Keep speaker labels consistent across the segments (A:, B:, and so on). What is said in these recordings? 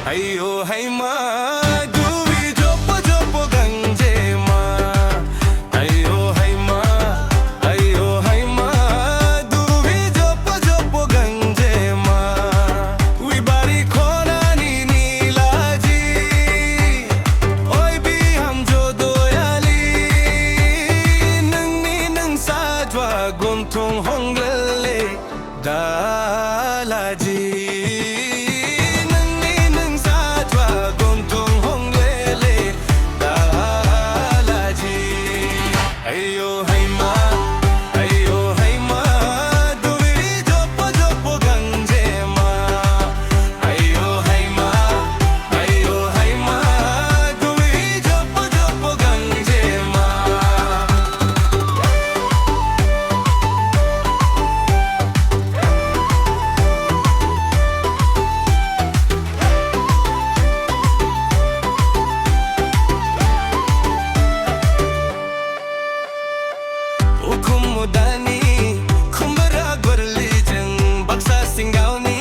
A: अय्यो है माँ दुवी जोप जोप गंजे माँ अय्यो है माँ दुवी जोप जोप गंजे माँ वी बारी खोना नी नीलाजी ओय भी हम जो दोयाली नंगनी नंग साजवा गुंथुंग होंगले दालाजी Mudani kumbara gorli jeng baksa singgauni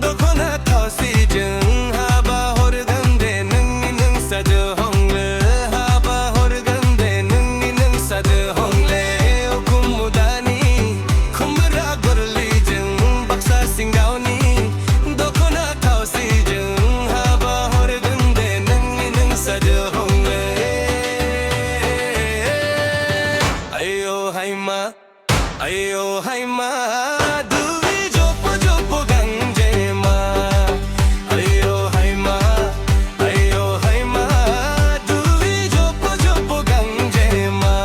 A: dokona thausi jeng haba horgande nungi nung sad hongle haba horgande nungi nung sad hongle okum mudani kumbara gorli jeng baksa singgauni dokona thausi jeng haba horgande nungi nung sad hongle अय्यो है माँ दुवी जोप जोप गंजे माँ अय्यो है माँ दुवी जोप जोप गंजे माँ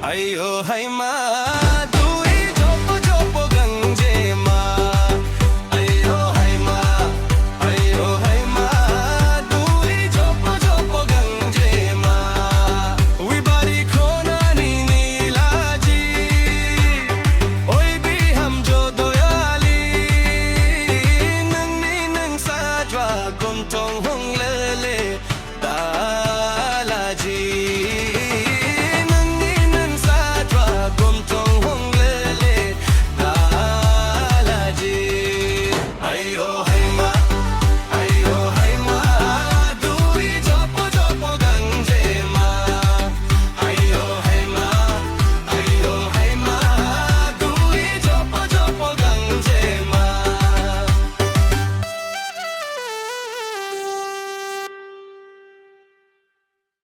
A: अय्यो है माँ